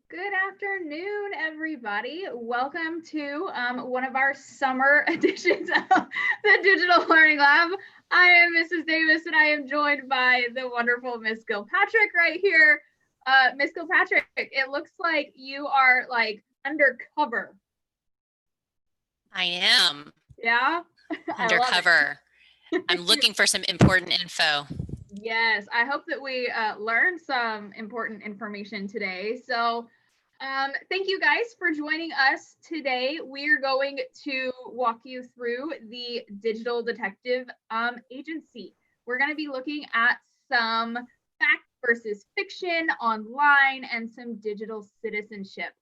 Good afternoon, everybody. Welcome to one of our summer editions of the Digital Learning Lab. I am Mrs. Davis, and I am joined by the wonderful Miss Gilpatrick right here. Miss Gilpatrick, it looks like you are like undercover. I am. Yeah? Undercover. I'm looking for some important info. Yes, I hope that we learned some important information today. So thank you guys for joining us today. We are going to walk you through the Digital Detective Agency. We're going to be looking at some fact versus fiction online and some digital citizenship.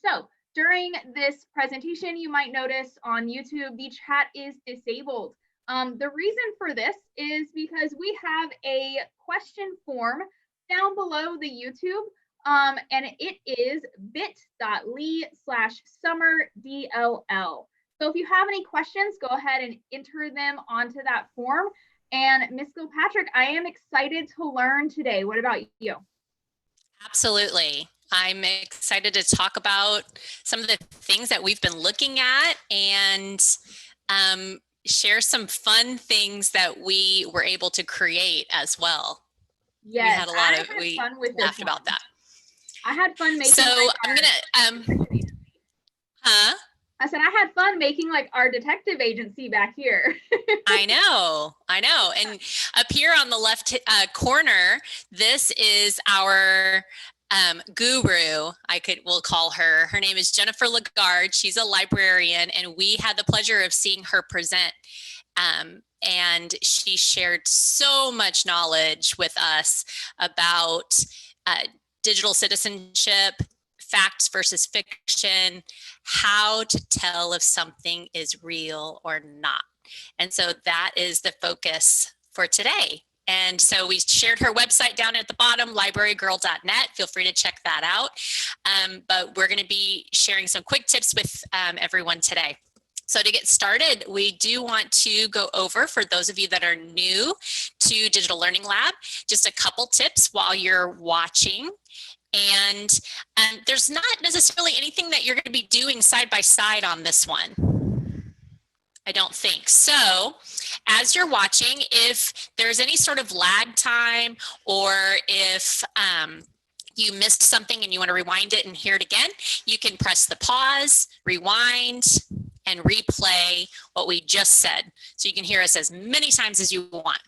So during this presentation, you might notice on YouTube, the chat is disabled. The reason for this is because we have a question form down below the YouTube, and it is bit.ly/summerdll. So if you have any questions, go ahead and enter them onto that form. And Ms. Gilpatrick, I am excited to learn today. What about you? Absolutely. I'm excited to talk about some of the things that we've been looking at and share some fun things that we were able to create as well. Yes, we had a lot of fun with laughed about that. I had fun making. So I'm gonna I said I had fun making like our detective agency back here. I know. And up here on the left corner, this is our guru, we'll call her. Her name is Jennifer Lagarde. She's a librarian, and we had the pleasure of seeing her present. And she shared so much knowledge with us about digital citizenship, facts versus fiction, how to tell if something is real or not. And so that is the focus for today. And so we shared her website down at the bottom, librarygirl.net. Feel free to check that out. But we're going to be sharing some quick tips with everyone today. So to get started, we do want to go over, for those of you that are new to Digital Learning Lab, just a couple tips while you're watching. And there's not necessarily anything that you're going to be doing side by side on this one, I don't think. So as you're watching, if there's any sort of lag time, or if you missed something and you want to rewind it and hear it again, you can press the pause, rewind, and replay what we just said. So you can hear us as many times as you want.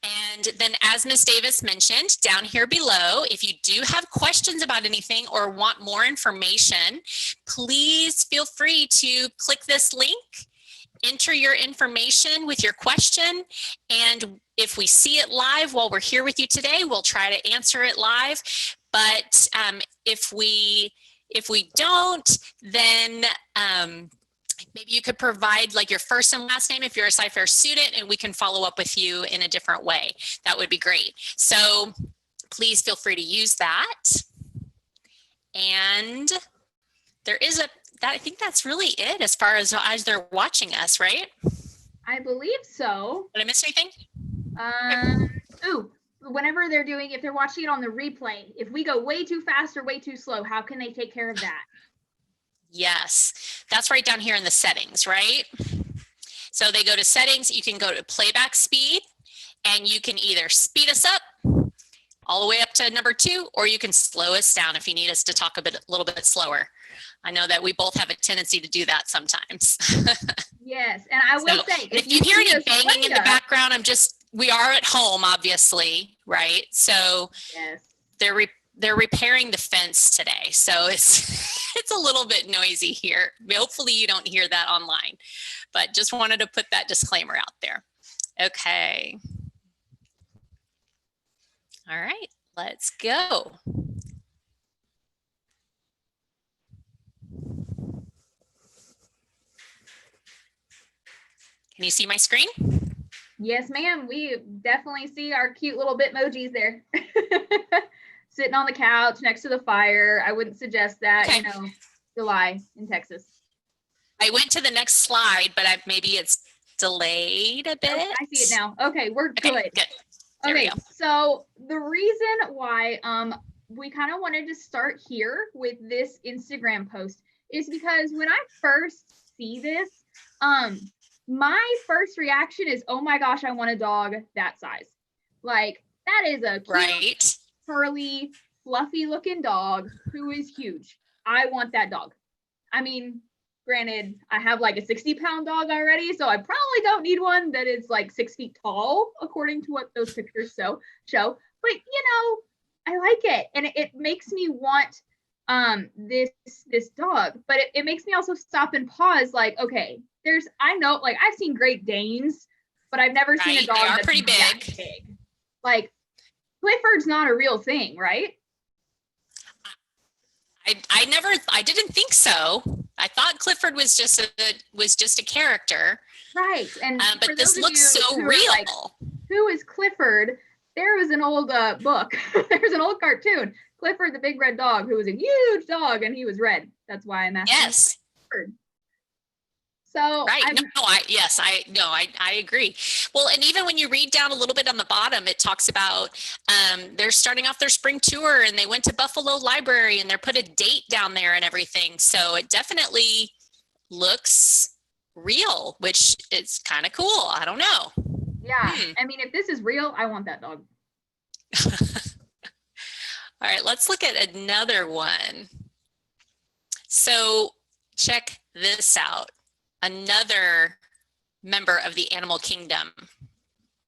And then, as Ms. Davis mentioned, down here below, if you do have questions about anything or want more information, please feel free to click this link, enter your information with your question, and if we see it live while we're here with you today, we'll try to answer it live. But if we don't, then maybe you could provide like your first and last name if you're a Cypher student, and we can follow up with you in a different way. That would be great. So please feel free to use that. And there is I think that's really it as far as they're watching us, right? I believe so. Did I miss anything? Whenever if they're watching it on the replay, if we go way too fast or way too slow, how can they take care of that? Yes, that's right down here in the settings, right? So they go to settings, you can go to playback speed, and you can either speed us up all the way up to number 2, or you can slow us down if you need us to talk a little bit slower. I know that we both have a tendency to do that sometimes. Yes, and I will say, if you hear any banging in the background, we are at home, obviously, right? So yes, they're repairing the fence today, so it's a little bit noisy here. Hopefully you don't hear that online, but just wanted to put that disclaimer out there. Okay. All right, let's go. Can you see my screen? Yes, ma'am. We definitely see our cute little Bitmojis there. Sitting on the couch next to the fire. I wouldn't suggest that, Okay. July in Texas. I went to the next slide, but maybe it's delayed a bit. Oh, I see it now. Okay, we're good. Good. There we go. So the reason why we kind of wanted to start here with this Instagram post is because when I first see this, my first reaction is, oh my gosh, I want a dog that size. Like, that is a cute, right, curly, fluffy looking dog who is huge. I want that dog. I mean, granted, I have like a 60-pound dog already, so I probably don't need one that is like 6 feet tall, according to what those pictures show. But I like it, and it makes me want this dog. But it makes me also stop and pause. Like, okay, I know, like, I've seen Great Danes, but I've never seen a dog that's pretty that big. Like, Clifford's not a real thing, right? I didn't think so. I thought Clifford was just a character. Right. And but this looks so real. Like, who is Clifford? There was an old book. There's an old cartoon. Clifford the Big Red Dog, who was a huge dog, and he was red. That's why I'm asking. Yes. Clifford. So right. I agree. Well, and even when you read down a little bit on the bottom, it talks about they're starting off their spring tour, and they went to Buffalo Library, and they're put a date down there and everything. So it definitely looks real, which is kind of cool. I don't know. Yeah. I mean, if this is real, I want that dog. All right, let's look at another one. So check this out. Another member of the animal kingdom.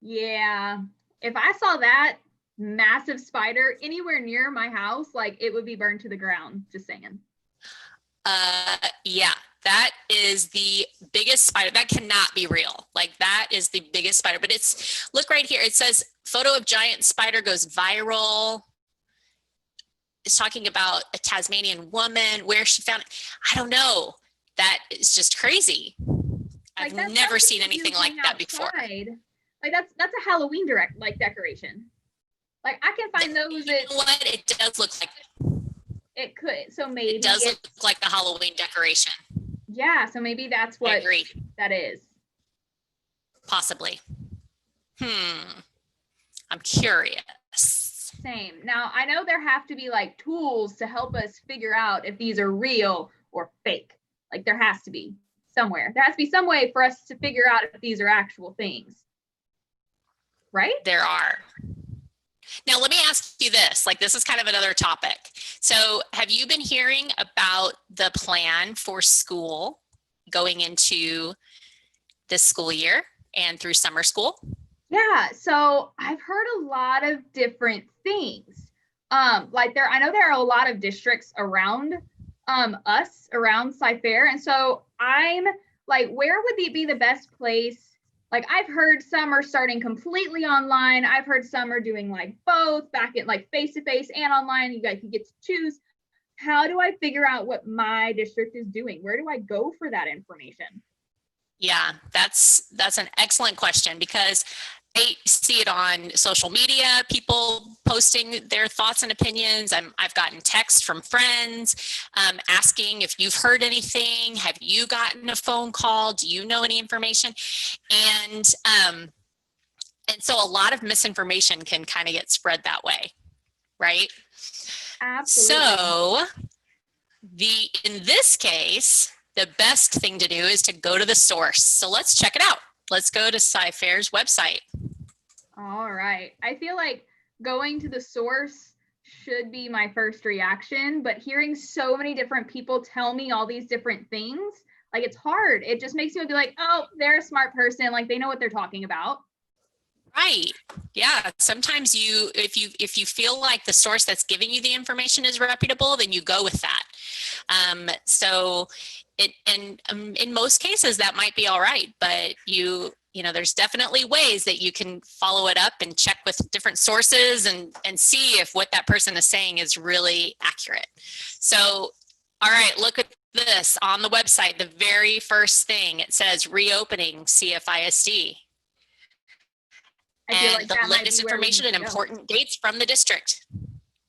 Yeah. If I saw that massive spider anywhere near my house, like it would be burned to the ground, just saying. Yeah, that is the biggest spider. That cannot be real. Like that is the biggest spider, but it's, look right here. It says photo of giant spider goes viral. It's talking about a Tasmanian woman, where she found it. I don't know. That is just crazy. I've Like, never seen anything like that before. Like that's a Halloween decoration. Like I can find those. You know what? It does look like. It could. So maybe it does look like a Halloween decoration. Yeah. So maybe that's what that is. Possibly. I'm curious. Same. Now I know there have to be like tools to help us figure out if these are real or fake. Like there has to be somewhere. There has to be some way for us to figure out if these are actual things. Right? There are. Now, let me ask you this, like this is kind of another topic. So have you been hearing about the plan for school going into this school year and through summer school? Yeah, so I've heard a lot of different things. Like I know there are a lot of districts around us, around Cyfair. And so I'm like, where would be the best place? Like I've heard some are starting completely online. I've heard some are doing like both, back at like face-to-face and online. You guys can get to choose. How do I figure out what my district is doing? Where do I go for that information? Yeah, that's an excellent question, because I see it on social media, people posting their thoughts and opinions. I've gotten texts from friends asking if you've heard anything. Have you gotten a phone call? Do you know any information? And so a lot of misinformation can kind of get spread that way, right? Absolutely. So in this case, the best thing to do is to go to the source. So let's check it out. Let's go to Cyfair's website. All right. I feel like going to the source should be my first reaction, but hearing so many different people tell me all these different things, like it's hard. It just makes me be like, oh, they're a smart person. Like they know what they're talking about. Right. Yeah. Sometimes if you feel like the source that's giving you the information is reputable, then you go with that. In most cases that might be all right, but you know, there's definitely ways that you can follow it up and check with different sources and see if what that person is saying is really accurate. So, all right, look at this on the website. The very first thing, it says reopening CFISD. And like the latest information and important dates from the district.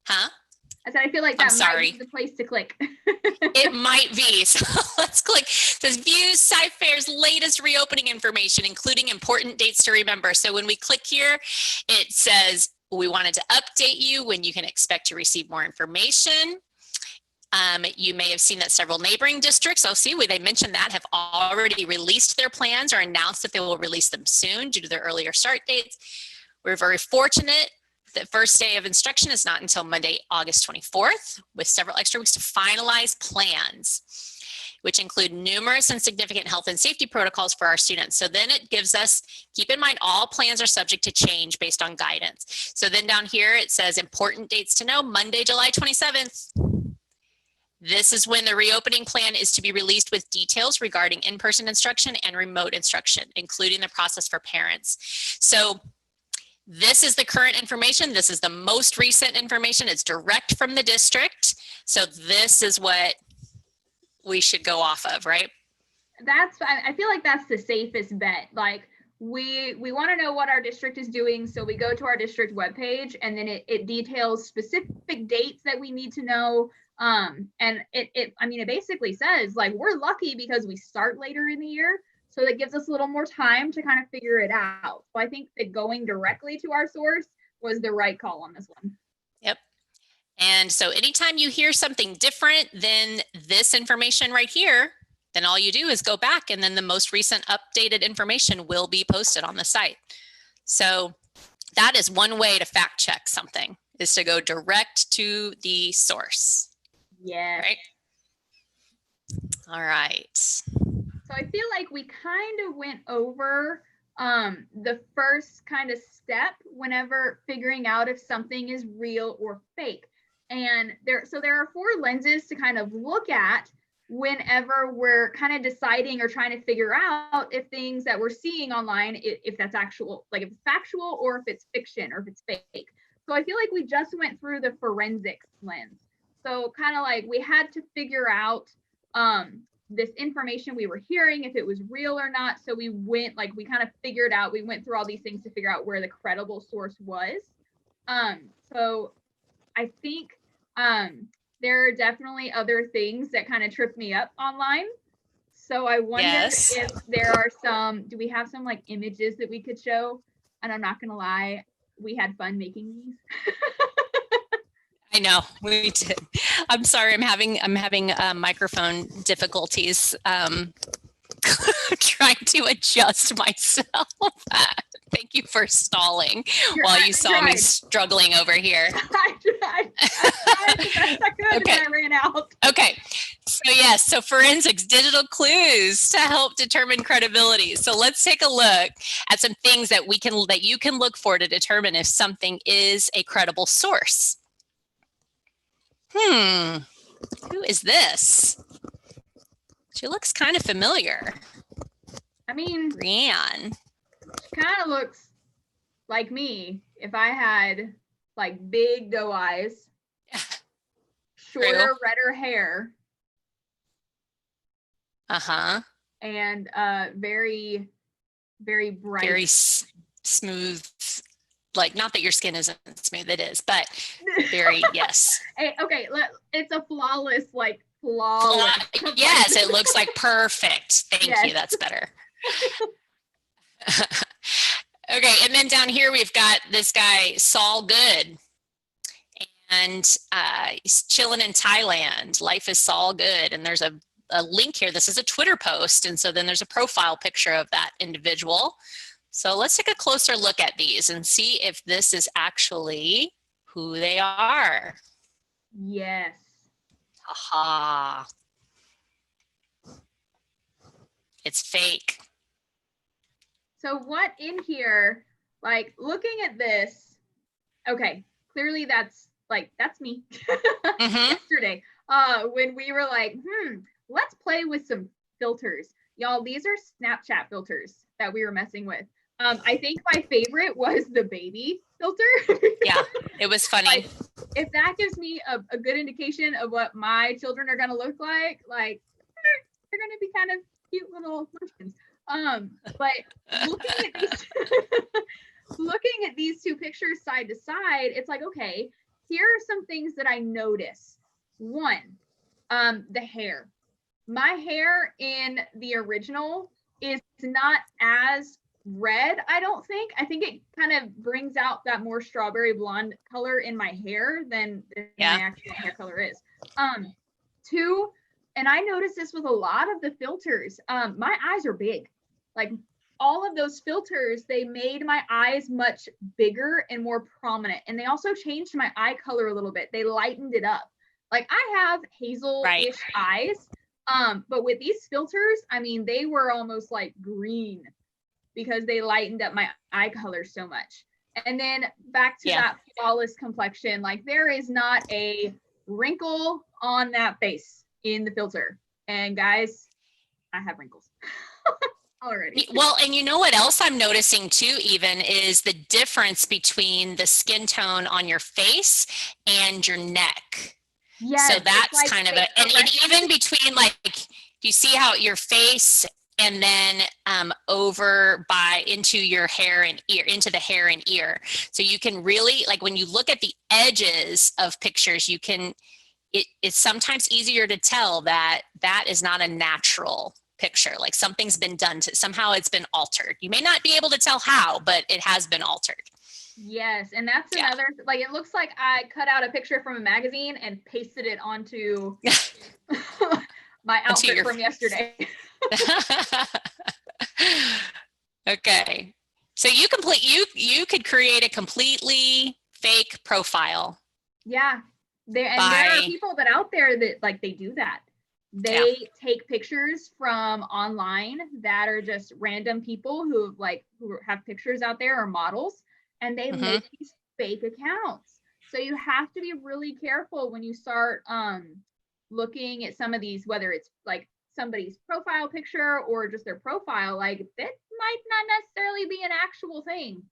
Huh? I said, I feel like that might be the place to click. It might be. So let's click. It says view Cyfair's latest reopening information, including important dates to remember. So when we click here, it says we wanted to update you when you can expect to receive more information. You may have seen that several neighboring districts, they mentioned that, have already released their plans or announced that they will release them soon due to their earlier start dates. We're very fortunate. The first day of instruction is not until Monday, August 24th, with several extra weeks to finalize plans, which include numerous and significant health and safety protocols for our students. So then it gives us, keep in mind, all plans are subject to change based on guidance. So then down here, it says important dates to know, Monday, July 27th. This is when the reopening plan is to be released with details regarding in-person instruction and remote instruction, including the process for parents. So this is the current information. This is the most recent information. It's direct from the district. So this is what we should go off of, right? I feel like that's the safest bet. Like we want to know what our district is doing. So we go to our district webpage and then it details specific dates that we need to know. And it basically says like, we're lucky because we start later in the year. So that gives us a little more time to kind of figure it out. So I think that going directly to our source was the right call on this one. Yep. And so anytime you hear something different than this information right here, then all you do is go back and then the most recent updated information will be posted on the site. So that is one way to fact check something, is to go direct to the source. Yeah. Right. All right. So I feel like we kind of went over the first kind of step whenever figuring out if something is real or fake. And there are 4 lenses to kind of look at whenever we're kind of deciding or trying to figure out if things that we're seeing online, if that's actual, like if it's factual or if it's fiction or if it's fake. So I feel like we just went through the forensics lens. So kind of like we had to figure out this information we were hearing, if it was real or not. So we went, like, we kind of figured out, we went through all these things to figure out where the credible source was. So I think there are definitely other things that kind of trip me up online. So I wonder if there are some, do we have some like images that we could show? And I'm not gonna lie, we had fun making these. I know we did. I'm sorry. I'm having microphone difficulties. Trying to adjust myself. Thank you for stalling while you saw me struggling over here. I tried the best I could, okay. And I ran out. Okay. So yes, so forensics, digital clues to help determine credibility. So let's take a look at some things that you can look for to determine if something is a credible source. Who is this? She looks kind of familiar. I mean, Brianne. She kind of looks like me if I had like big doe eyes, shorter, redder hair. And very, very bright. Very smooth. Like, not that your skin isn't smooth, it is, but very, yes. Hey, okay, it's a flawless, like flawless. Yes, it looks like perfect. Thank you, that's better. Okay, and then down here we've got this guy, Saul Good. And he's chilling in Thailand. Life is Saul Good. And there's a link here. This is a Twitter post. And so then there's a profile picture of that individual. So let's take a closer look at these and see if this is actually who they are. Yes. Aha. It's fake. So what in here, like looking at this, okay, clearly that's me. Yesterday, when we were like, let's play with some filters. Y'all, these are Snapchat filters that we were messing with. I think my favorite was the baby filter. Yeah, it was funny. Like, if that gives me a good indication of what my children are going to look like they're going to be kind of cute little munchkins. But looking at these 2 pictures side to side, it's like, okay, here are some things that I noticed. One, the hair. My hair in the original is not as red, I don't think. I think it kind of brings out that more strawberry blonde color in my hair than my actual hair color is. 2, and I noticed this with a lot of the filters, my eyes are big. Like all of those filters, they made my eyes much bigger and more prominent. And they also changed my eye color a little bit. They lightened it up. Like I have hazel-ish eyes, but with these filters, I mean, they were almost like green because they lightened up my eye color so much. And then back to that flawless complexion, like there is not a wrinkle on that face in the filter. And guys, I have wrinkles already. Well, and you know what else I'm noticing too, even is the difference between the skin tone on your face and your neck. Yes, so that's like kind of and even between, like, you see how your face and then over into your hair and ear, into the hair and ear. So you can really, like, when you look at the edges of pictures, you can, it's sometimes easier to tell that that is not a natural picture. Like something's been done to, somehow it's been altered. You may not be able to tell how, but it has been altered. Yes, and that's another, like, it looks like I cut out a picture from a magazine and pasted it onto my outfit from yesterday. Okay, so you could create a completely fake profile. Yeah, there are people that out there that, like, they do that. They take pictures from online that are just random people who have pictures out there or models, and they make these fake accounts. So you have to be really careful when you start looking at some of these, whether it's like somebody's profile picture or just their profile, like that might not necessarily be an actual thing.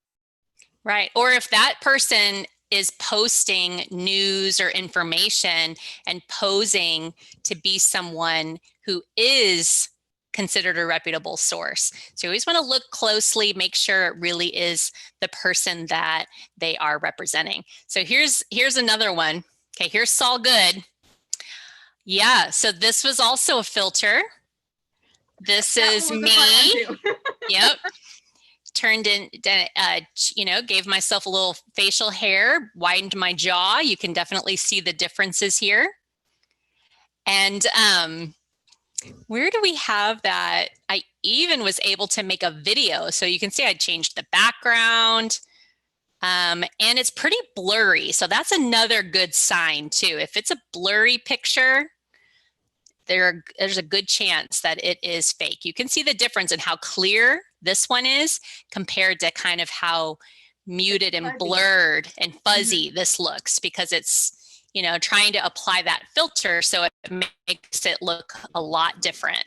Right. Or if that person is posting news or information and posing to be someone who is considered a reputable source. So you always want to look closely, make sure it really is the person that they are representing. So here's another one. Okay, here's Saul Good. Yeah, so this was also a filter. This is me. Yep. Turned in, gave myself a little facial hair, widened my jaw. You can definitely see the differences here. And where do we have that? I even was able to make a video. So you can see I changed the background and it's pretty blurry. So that's another good sign too. If it's a blurry picture, there's a good chance that it is fake. You can see the difference in how clear this one is compared to kind of how muted and blurred and fuzzy this looks, because it's, trying to apply that filter so it makes it look a lot different.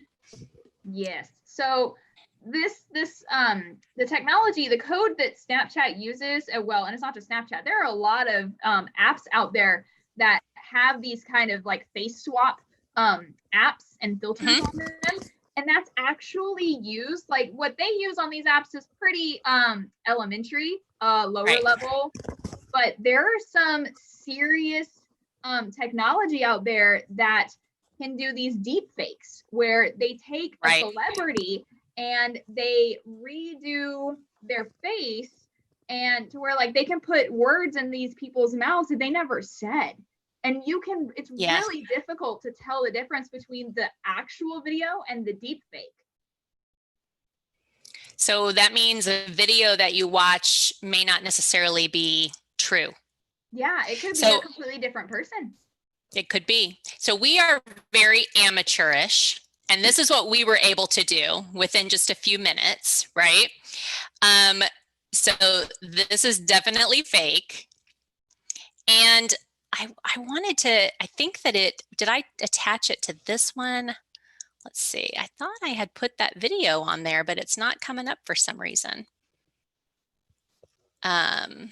Yes. So the technology, the code that Snapchat uses, well, and it's not just Snapchat, there are a lot of apps out there that have these kind of like face swap apps and filters on them, and that's actually used, like what they use on these apps is pretty elementary, lower level, but there are some serious technology out there that can do these deep fakes where they take a celebrity and they redo their face, and to where like they can put words in these people's mouths that they never said. And it's really difficult to tell the difference between the actual video and the deep fake. So that means a video that you watch may not necessarily be true. Yeah, it could be a completely different person. It could be. So we are very amateurish, and this is what we were able to do within just a few minutes, right? So this is definitely fake. And I wanted to, I think that did I attach it to this one? Let's see. I thought I had put that video on there, but it's not coming up for some reason. Oh,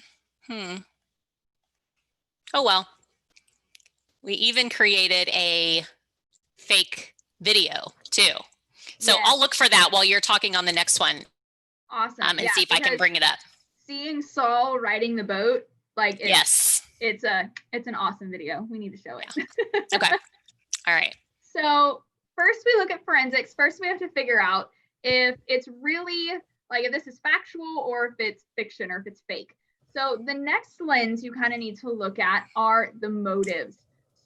well. We even created a fake video too. So I'll look for that while you're talking on the next one. Awesome. And see if I can bring it up. Seeing Saul riding the boat, like it's an awesome video. We need to show it. Yeah. Okay. All right. So first we look at forensics. First we have to figure out if it's really, like if this is factual or if it's fiction or if it's fake. So the next lens you kind of need to look at are the motives.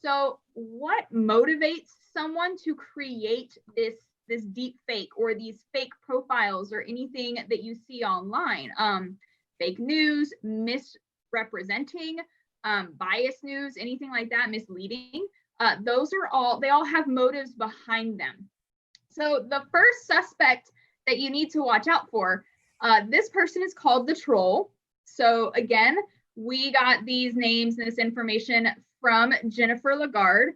So what motivates someone to create this deep fake or these fake profiles or anything that you see online? Fake news, misrepresenting, biased news, anything like that, misleading. They all have motives behind them. So the first suspect that you need to watch out for, this person is called the troll. So again, we got these names and this information from Jennifer Lagarde,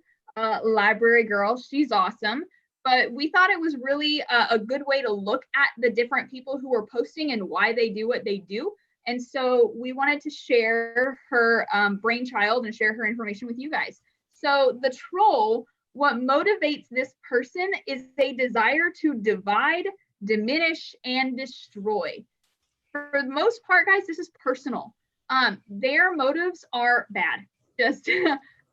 library girl. She's awesome. But we thought it was really a good way to look at the different people who are posting and why they do what they do. And so we wanted to share her brainchild and share her information with you guys. So the troll, what motivates this person is a desire to divide, diminish, and destroy. For the most part, guys, this is personal. Their motives are bad, just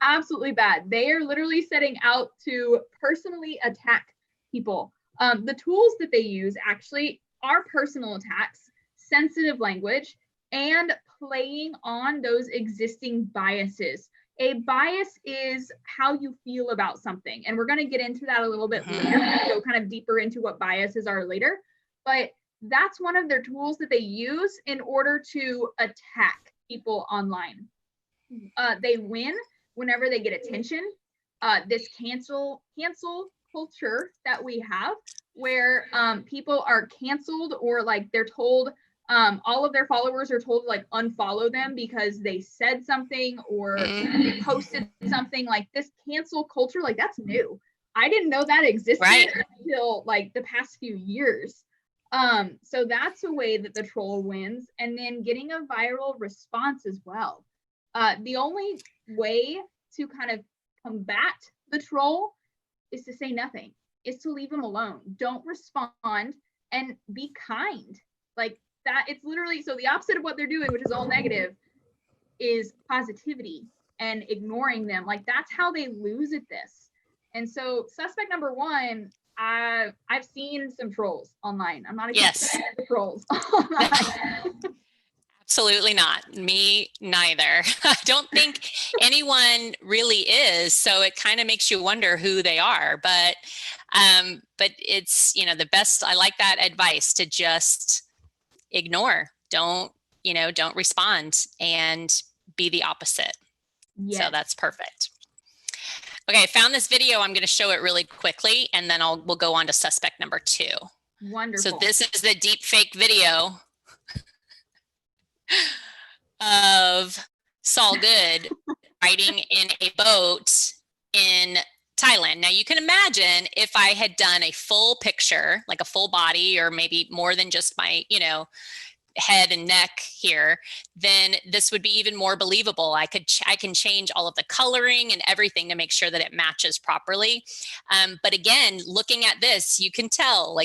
absolutely bad. They are literally setting out to personally attack people. The tools that they use actually are personal attacks, sensitive language, and playing on those existing biases. A bias is how you feel about something. And we're going to get into that a little bit later, go kind of deeper into what biases are later. But that's one of their tools that they use in order to attack people online. They win whenever they get attention. this cancel culture that we have, where people are canceled, or like they're told, all of their followers are told to like unfollow them because they said something or they posted something. Like this cancel culture, like that's new. I didn't know that existed until like the past few years. So that's a way that the troll wins, and then getting a viral response as well. The only way to kind of combat the troll is to say nothing, is to leave them alone. Don't respond and be kind. Like that, it's literally, so the opposite of what they're doing, which is all negative, is positivity and ignoring them. Like that's how they lose at this. And so suspect number one, I've seen some trolls online. I'm not against the trolls online. Absolutely not. Me neither. I don't think anyone really is. So it kind of makes you wonder who they are. But it's, you know, the best. I like that advice to just ignore. Don't respond and be the opposite. Yes. So that's perfect. Okay, I found this video. I'm going to show it really quickly, and then we'll go on to suspect number 2. Wonderful. So this is the deep fake video of Saul Good riding in a boat in Thailand. Now you can imagine if I had done a full picture, like a full body, or maybe more than just my, head and neck here, then this would be even more believable. I can change all of the coloring and everything to make sure that it matches properly. But again, looking at this, you can tell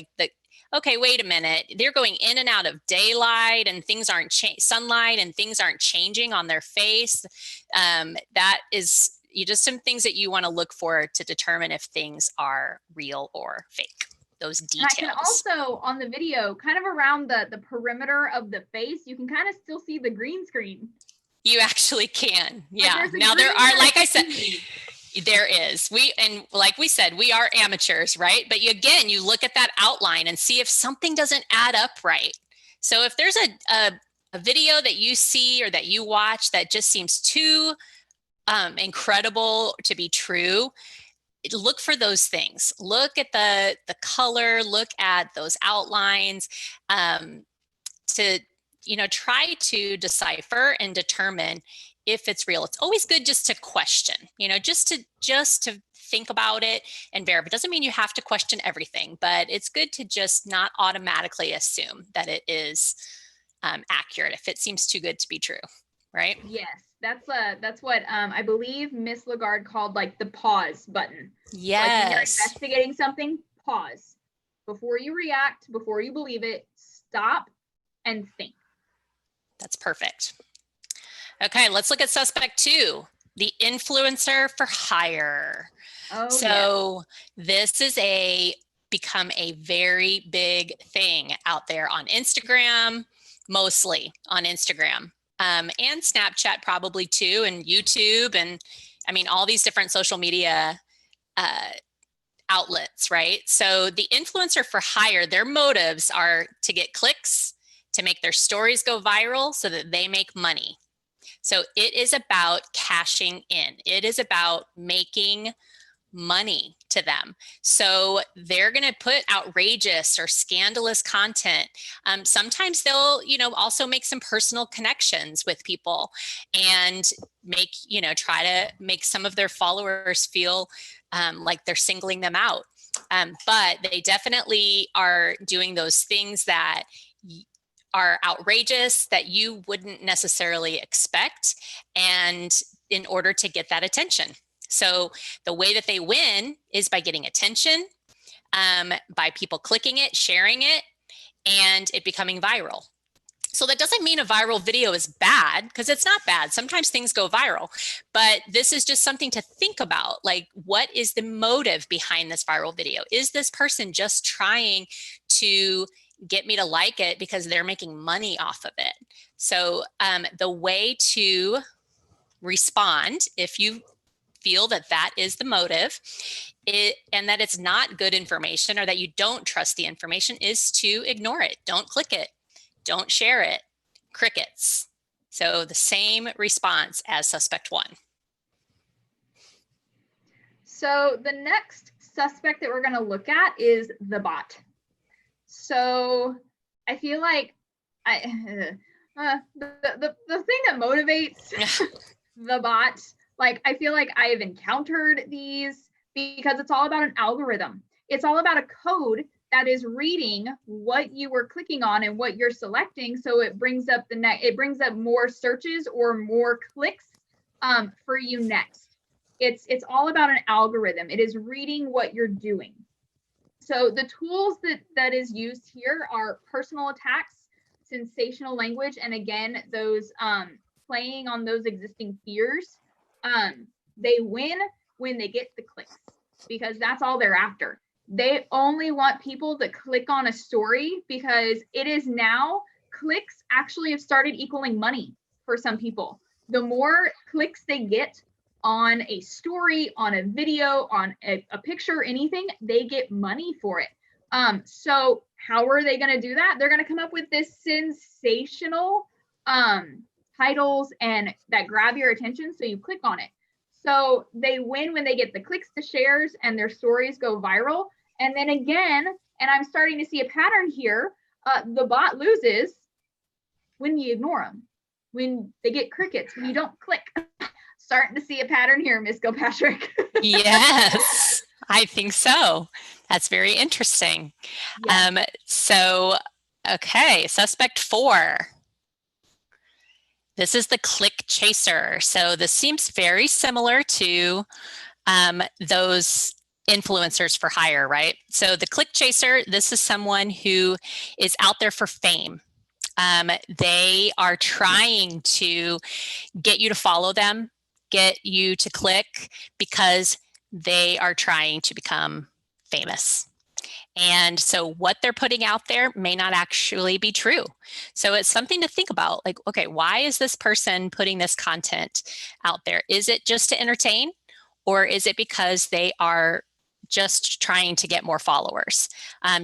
okay, wait a minute, they're going in and out of daylight and things aren't sunlight and things aren't changing on their face. That is just some things that you want to look for to determine if things are real or fake. Those details. And I can also, on the video, kind of around the perimeter of the face, you can kind of still see the green screen. You actually can. Yeah. Now there are, like I said, there is. And like we said, we are amateurs, right? But again, you look at that outline and see if something doesn't add up right. So if there's a video that you see or that you watch that just seems too incredible to be true, look for those things. Look at the color, look at those outlines, to try to decipher and determine if it's real. It's always good just to question, just to think about it and verify. It doesn't mean you have to question everything, but it's good to just not automatically assume that it is accurate if it seems too good to be true, right? Yes. That's what I believe Miss Lagarde called like the pause button. Yes. Like when you're investigating something, pause. Before you react, before you believe it, stop and think. That's perfect. Okay, let's look at suspect 2, the influencer for hire. Oh, so this is become a very big thing out there on Instagram, mostly on Instagram. And Snapchat probably too, and YouTube, and all these different social media outlets, right? So the influencer for hire, their motives are to get clicks, to make their stories go viral so that they make money. So it is about cashing in. It is about making money to them. So they're going to put outrageous or scandalous content. Sometimes they'll, also make some personal connections with people and try to make some of their followers feel like they're singling them out. But they definitely are doing those things that are outrageous that you wouldn't necessarily expect, and in order to get that attention. So the way that they win is by getting attention, by people clicking it, sharing it, and it becoming viral. So that doesn't mean a viral video is bad, because it's not bad. Sometimes things go viral, but this is just something to think about. Like, what is the motive behind this viral video? Is this person just trying to get me to like it because they're making money off of it? So the way to respond, if you feel that that is the motive, and that it's not good information, or that you don't trust the information, is to ignore it. Don't click it. Don't share it. Crickets. So the same response as suspect 1. So the next suspect that we're going to look at is the bot. So I feel like the thing that motivates the bot, like I feel like I have encountered these because it's all about an algorithm. It's all about a code that is reading what you were clicking on and what you're selecting, so it brings up it brings up more searches or more clicks for you next. It's all about an algorithm. It is reading what you're doing. So the tools that is used here are personal attacks, sensational language, and again, those playing on those existing fears. They win when they get the clicks, because that's all they're after. They only want people to click on a story, because it is now clicks actually have started equaling money for some people. The more clicks they get on a story, on a video, on a picture, anything, they get money for it. So how are they going to do that? They're going to come up with this sensational titles and that grab your attention, so you click on it. So they win when they get the clicks, the shares, and their stories go viral. And then again, and I'm starting to see a pattern here, the bot loses when you ignore them, when they get crickets, when you don't click. Starting to see a pattern here, Miss Gilpatrick. Yes, I think so. That's very interesting. Yeah. Okay, suspect 4. This is the click chaser. So this seems very similar to those influencers for hire, right? So the click chaser, this is someone who is out there for fame. They are trying to get you to follow them, get you to click, because they are trying to become famous. And so what they're putting out there may not actually be true. So it's something to think about, like, okay, why is this person putting this content out there? Is it just to entertain, or is it because they are just trying to get more followers?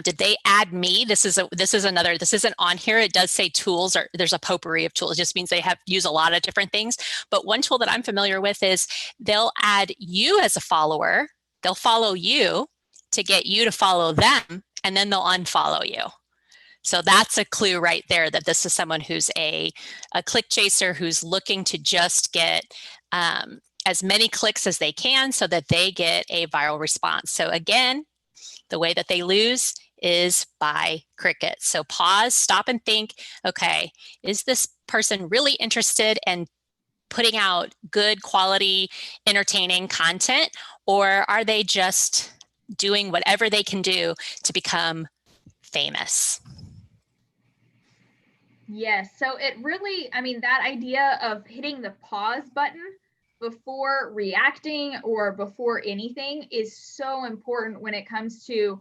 Did they add me? This isn't on here. It does say tools, or there's a potpourri of tools. It just means they use a lot of different things. But one tool that I'm familiar with is they'll add you as a follower. They'll follow you to get you to follow them, and then they'll unfollow you. So that's a clue right there that this is someone who's a click chaser, who's looking to just get as many clicks as they can so that they get a viral response. So again, the way that they lose is by crickets. So pause, stop and think, okay, is this person really interested in putting out good quality, entertaining content, or are they just doing whatever they can do to become famous? Yes, so it really, I mean, that idea of hitting the pause button before reacting or before anything is so important when it comes to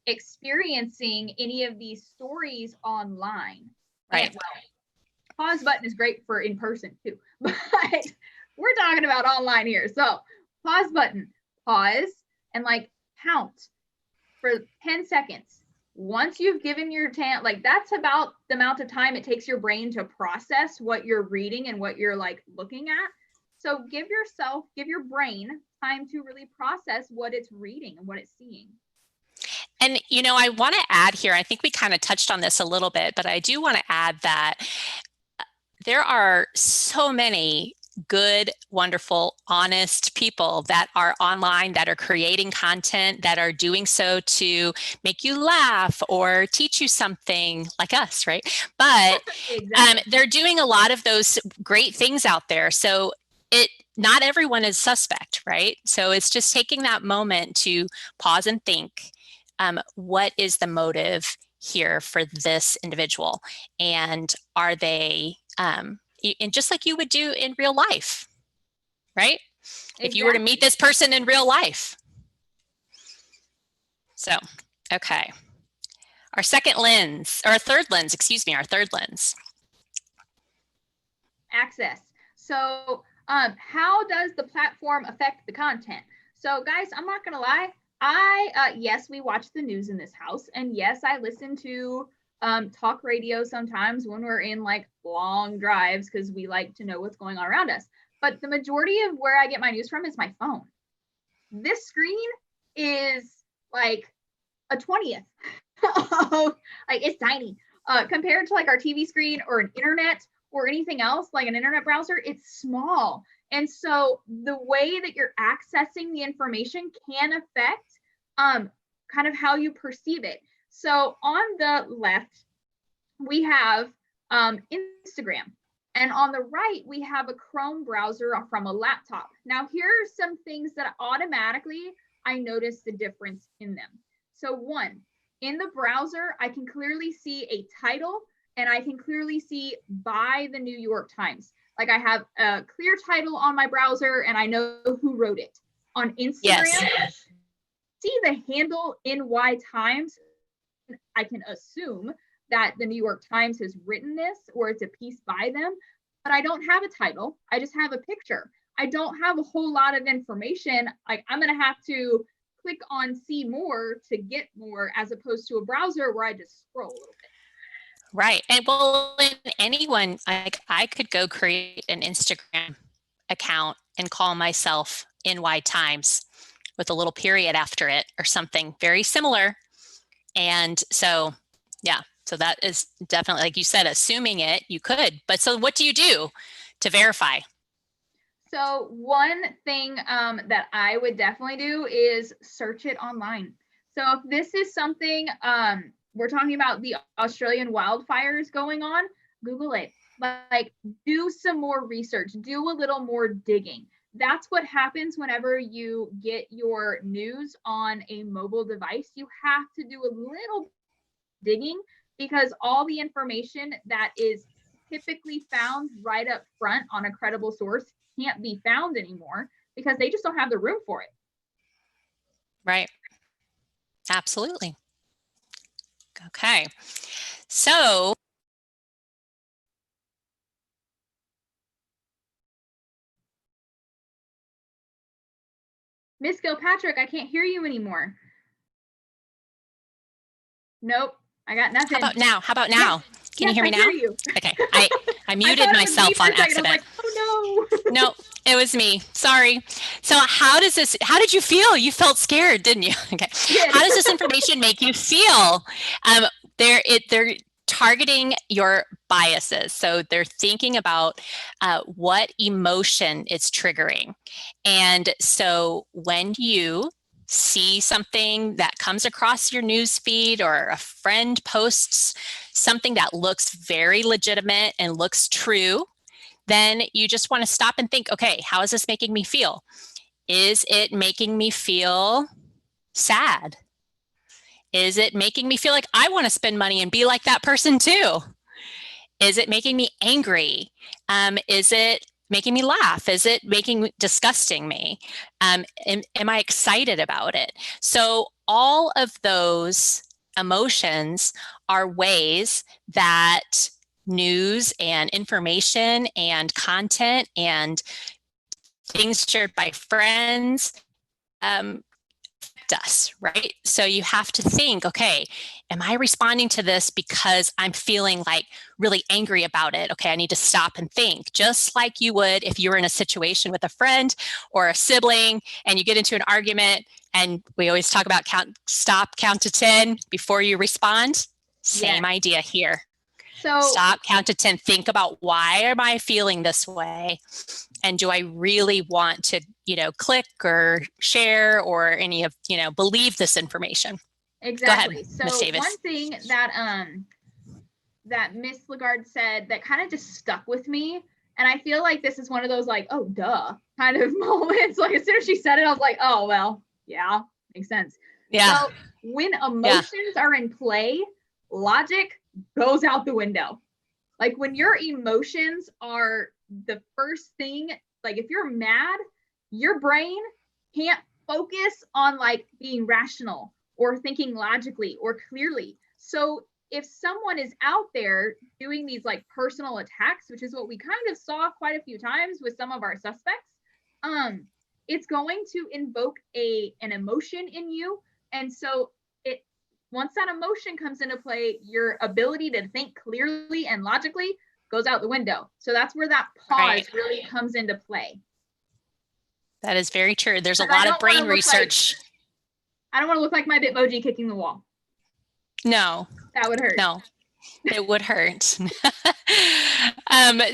experiencing any of these stories online. Right. And, well, pause button is great for in person too, but we're talking about online here. So pause button, pause, and like count for 10 seconds. Once you've given your like that's about the amount of time it takes your brain to process what you're reading and what you're like looking at. So give your brain time to really process what it's reading and what it's seeing. And, I want to add here, I think we kind of touched on this a little bit, but I do want to add that there are so many good, wonderful, honest people that are online, that are creating content, that are doing so to make you laugh or teach you something, like us, right? But exactly. They're doing a lot of those great things out there. So not everyone is suspect, right? So it's just taking that moment to pause and think, what is the motive here for this individual? And are they, and just like you would do in real life, right? Exactly. If you were to meet this person in real life. So, okay. Our third lens. Access. So, how does the platform affect the content? So guys, I'm not going to lie. Yes, we watch the news in this house, and yes, I listen to talk radio sometimes when we're in like long drives, because we like to know what's going on around us. But the majority of where I get my news from is my phone. this screen is like a 20th of, like, it's tiny compared to like our TV screen or an internet or anything else, like an internet browser, it's small. And so the way that you're accessing the information can affect kind of how you perceive it. So on the left, we have Instagram. And on the right, we have a Chrome browser from a laptop. Now, here are some things that automatically I notice the difference in them. So one, in the browser, I can clearly see a title and I can clearly see by the New York Times. Like I have a clear title on my browser and I know who wrote it. On Instagram, yes, see the handle NY Times. I can assume that the New York Times has written this or it's a piece by them, but I don't have a title. I just have a picture. I don't have a whole lot of information. Like I'm going to have to click on see more to get more, as opposed to a browser where I just scroll a little bit. Right. And well, anyone, like I could go create an Instagram account and call myself NY Times with a little period after it or something very similar. And so, yeah, so that is definitely, like you said, assuming it, you could. But so what do you do to verify? So one thing that I would definitely do is search it online. So if this is something, we're talking about the Australian wildfires going on, Google it. Like do some more research, do a little more digging. That's what happens whenever you get your news on a mobile device. You have to do a little digging because all the information that is typically found right up front on a credible source can't be found anymore because they just don't have the room for it. Right. Absolutely. Okay. So Miss Gilpatrick, I can't hear you anymore. Nope, I got nothing. How about now? How about now? Yes. Can you hear me now? Hear you. Okay, I muted myself on accident. Like, oh no. No, it was me. Sorry. So how did you feel? You felt scared, didn't you? Okay. How does this information make you feel? They're targeting your biases. So they're thinking about what emotion it's triggering. And so when you see something that comes across your news feed or a friend posts something that looks very legitimate and looks true, then you just want to stop and think, okay, how is this making me feel? Is it making me feel sad? Is it making me feel like I want to spend money and be like that person too? Is it making me angry? Is it making me laugh? Is it disgusting me? Am I excited about it? So all of those emotions are ways that news and information and content and things shared by friends affect us, right? So you have to think, okay, am I responding to this because I'm feeling like really angry about it? Okay, I need to stop and think, just like you would if you were in a situation with a friend or a sibling and you get into an argument, and we always talk about count to 10 before you respond. Same idea here. So stop, count to 10, think about why am I feeling this way? And do I really want to, click or share or any of, believe this information? Exactly. Go ahead, Ms. Davis. One thing that Miss Lagarde said that kind of just stuck with me, and I feel like this is one of those like, oh, duh kind of moments. Like as soon as she said it, I was like, oh, well, yeah, makes sense. Yeah. So when emotions are in play, logic goes out the window. Like when your emotions are the first thing, like if you're mad, your brain can't focus on like being rational or thinking logically or clearly. So if someone is out there doing these like personal attacks, which is what we kind of saw quite a few times with some of our suspects, it's going to invoke an emotion in you. And so once that emotion comes into play, your ability to think clearly and logically goes out the window. So that's where that pause really comes into play. That is very true. There's a But I lot of don't wanna brain look research. I don't want to look like my Bitmoji kicking the wall. No, That would hurt. no, it would hurt.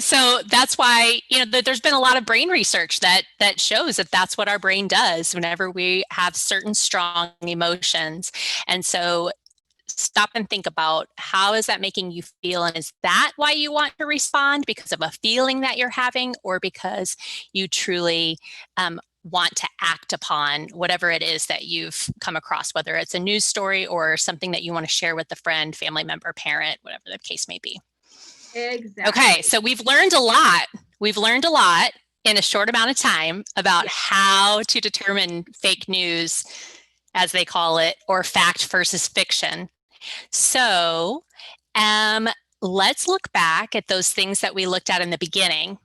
So that's why, there's been a lot of brain research that shows that that's what our brain does whenever we have certain strong emotions. And so stop and think about, how is that making you feel? And is that why you want to respond, because of a feeling that you're having, or because you truly want to act upon whatever it is that you've come across, whether it's a news story or something that you want to share with a friend, family member, parent, whatever the case may be. Exactly. Okay, so we've learned a lot. We've learned a lot in a short amount of time about how to determine fake news, as they call it, or fact versus fiction. So let's look back at those things that we looked at in the beginning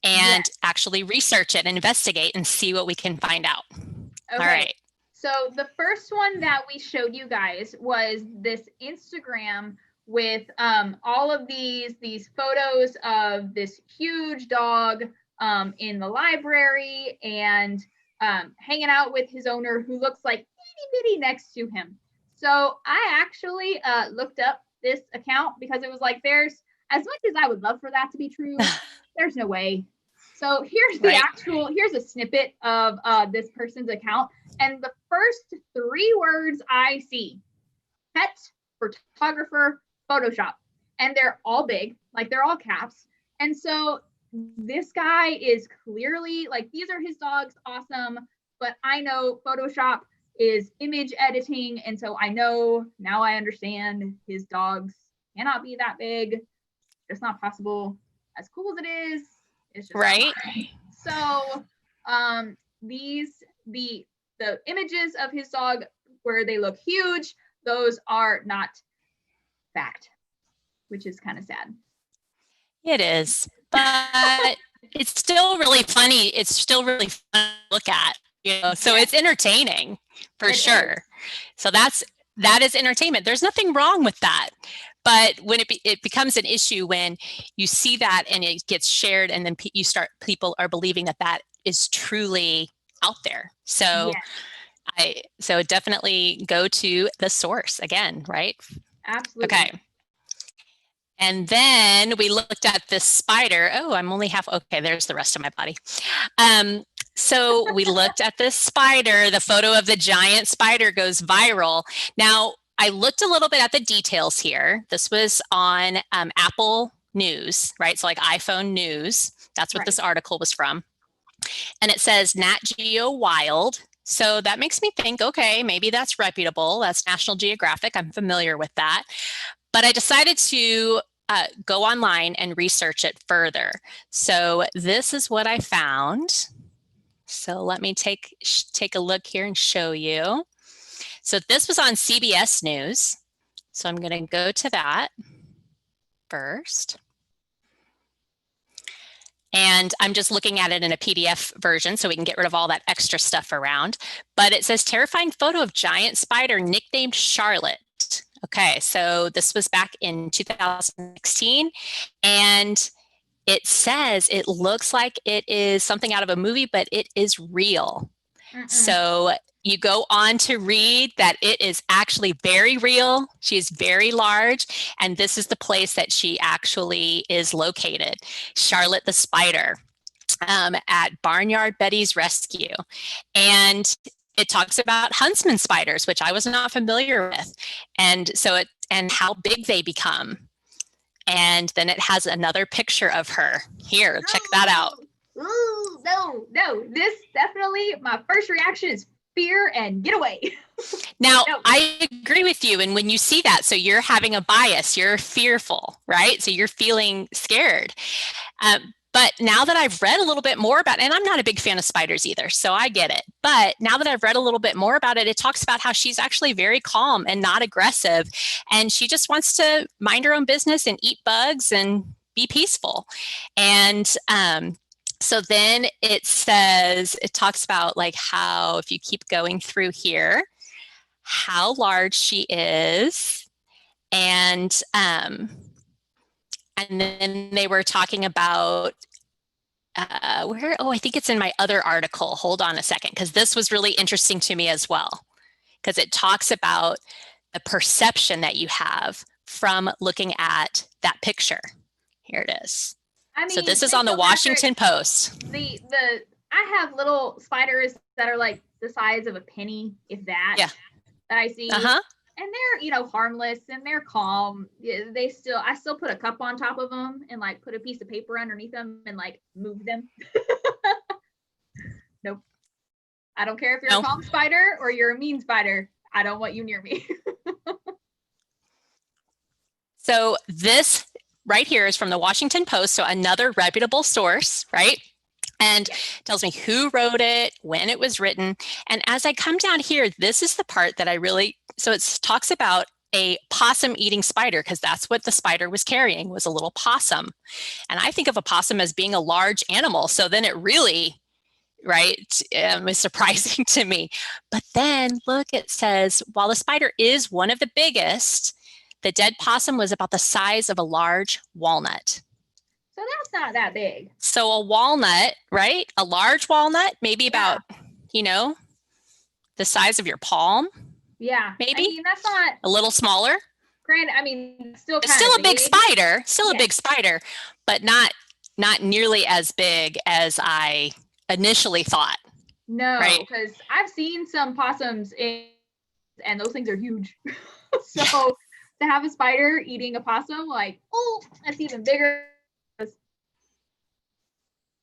and actually research it and investigate and see what we can find out. Okay. All right. So the first one that we showed you guys was this Instagram with all of these photos of this huge dog in the library and hanging out with his owner, who looks like itty bitty next to him. So I actually looked up this account because it was like, there's, as much as I would love for that to be true, there's no way. So here's the here's a snippet of this person's account. And the first 3 words I see: pet, photographer, Photoshop. And they're all big, like they're all caps. And so this guy is clearly like, these are his dogs, awesome. But I know Photoshop is image editing. And so now I understand his dogs cannot be that big. It's not possible. As cool as it is, it's just right. So the images of his dog where they look huge, those are not fact, which is kind of sad. It is, but it's still really funny. It's still really fun to look at, so it's entertaining for sure. So that is entertainment. There's nothing wrong with that. But when it becomes an issue, when you see that and it gets shared, and then people are believing that is truly out there. So so definitely go to the source again, right? Absolutely. Okay. And then we looked at this spider. Oh, I'm only half. Okay, there's the rest of my body. So we looked at this spider. The photo of the giant spider goes viral. Now, I looked a little bit at the details here. This was on Apple News, right? So like iPhone News. That's what this article was from. And it says Nat Geo Wild. So that makes me think, okay, maybe that's reputable. That's National Geographic. I'm familiar with that. But I decided to go online and research it further. So this is what I found. So let me take a look here and show you. So this was on CBS News. So I'm going to go to that first. And I'm just looking at it in a PDF version so we can get rid of all that extra stuff around. But it says terrifying photo of giant spider nicknamed Charlotte. Okay, so this was back in 2016. And it says it looks like it is something out of a movie, but it is real. So you go on to read that it is actually very real. She is very large, and this is the place that she actually is located, Charlotte the Spider, at Barnyard Betty's Rescue. And it talks about huntsman spiders, which I was not familiar with, and how big they become. And then it has another picture of her. Here, check that out. Ooh, no. This definitely, my first reaction is fear and get away. Now, I agree with you. And when you see that, so you're having a bias, you're fearful, right? So you're feeling scared. But now that I've read a little bit more about it, and I'm not a big fan of spiders either, so I get it. But now that I've read a little bit more about it, it talks about how she's actually very calm and not aggressive. And she just wants to mind her own business and eat bugs and be peaceful. And so then it talks about like how, if you keep going through here, how large she is. And then they were talking about where, oh, I think it's in my other article. Hold on a second, because this was really interesting to me as well, because it talks about the perception that you have from looking at that picture. Here it is. I mean, so this is on the Washington Post. I have little spiders that are like the size of a penny, if that. Yeah. That I see. And they're, harmless and they're calm. I still put a cup on top of them and like put a piece of paper underneath them and like move them. Nope. I don't care if you're a calm spider or you're a mean spider. I don't want you near me. So this right here is from the Washington Post. So another reputable source, right? And tells me who wrote it, when it was written. And as I come down here, this is the part that so it talks about a possum eating spider, because that's what the spider was carrying, was a little possum. And I think of a possum as being a large animal. So then it really, is surprising to me. But then look, it says, while the spider is one of the biggest, the dead possum was about the size of a large walnut. So that's not that big. So a walnut, right? A large walnut, maybe about, the size of your palm. Yeah. Maybe. I mean, that's not a little smaller. Granted, I mean, it's still a big spider, a big spider, but not nearly as big as I initially thought. No, because I've seen some possums and those things are huge. So to have a spider eating a possum, like, oh, that's even bigger.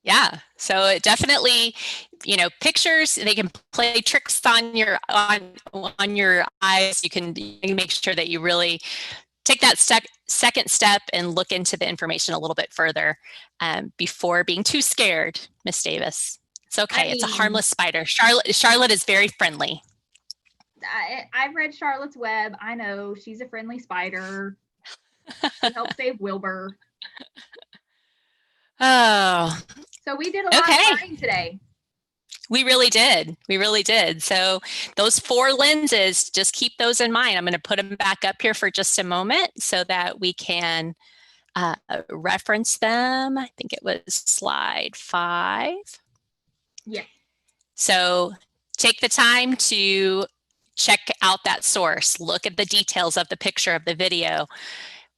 Yeah, so it definitely, pictures, they can play tricks on your eyes. You can make sure that you really take that second step and look into the information a little bit further before being too scared, Miss Davis. It's okay. It's a harmless spider. Charlotte is very friendly. I've read Charlotte's Web. I know she's a friendly spider. She helped save Wilbur. Oh. So we did a lot of learning today. We really did. So those 4 lenses, just keep those in mind. I'm going to put them back up here for just a moment so that we can reference them. I think it was slide 5. Yeah. So take the time to check out that source. Look at the details of the picture, of the video.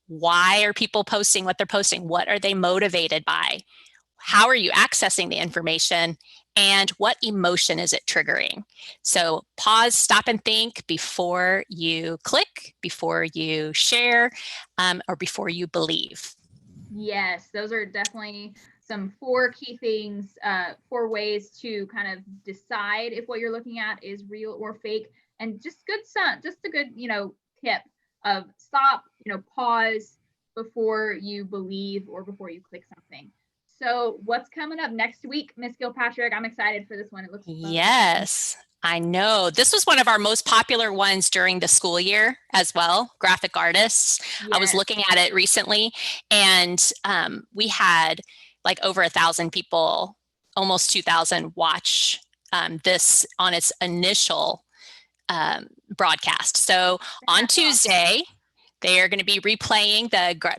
Why are people posting what they're posting? What are they motivated by? How are you accessing the information? And what emotion is it triggering? So pause, stop and think before you click, before you share, or before you believe. Yes, those are definitely some 4 key things, 4 ways to kind of decide if what you're looking at is real or fake. And just a good, tip of stop, pause before you believe or before you click something. So what's coming up next week, Miss Gilpatrick? I'm excited for this one. It looks fun. Yes, I know. This was one of our most popular ones during the school year as well, graphic artists. Yes. I was looking at it recently, and we had like over 1,000 people, almost 2,000 watch this on its initial broadcast. So on Tuesday, they are going to be replaying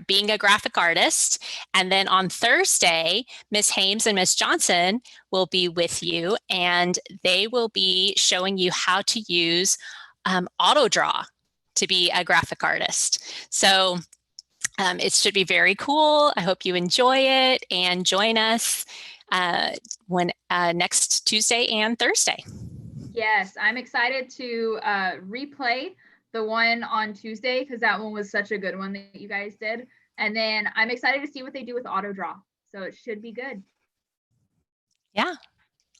being a graphic artist. And then on Thursday, Miss Hames and Miss Johnson will be with you, and they will be showing you how to use AutoDraw to be a graphic artist. So it should be very cool. I hope you enjoy it and join us next Tuesday and Thursday. Yes, I'm excited to replay the one on Tuesday, because that one was such a good one that you guys did. And then I'm excited to see what they do with AutoDraw. So it should be good. Yeah,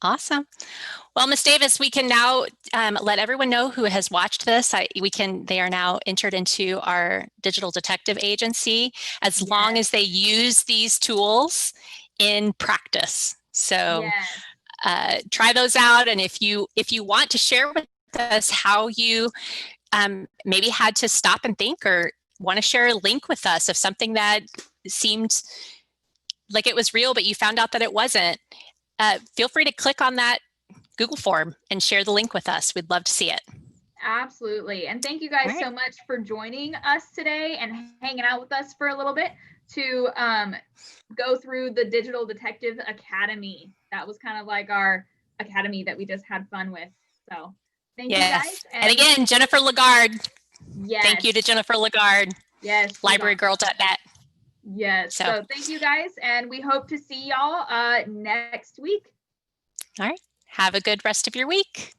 awesome. Well, Ms. Davis, we can now let everyone know who has watched this. They are now entered into our digital detective agency as long as they use these tools in practice. So try those out. And if you want to share with us how you maybe had to stop and think, or want to share a link with us of something that seemed like it was real, but you found out that it wasn't, feel free to click on that Google form and share the link with us. We'd love to see it. Absolutely. And thank you guys so much for joining us today and hanging out with us for a little bit. to go through the Digital Detective Academy. That was kind of like our academy that we just had fun with. So thank you guys. And again, Jennifer Lagarde. Yes. Thank you to Jennifer Lagarde. Yes. Librarygirl.net. Yes. So thank you guys. And we hope to see y'all next week. All right. Have a good rest of your week.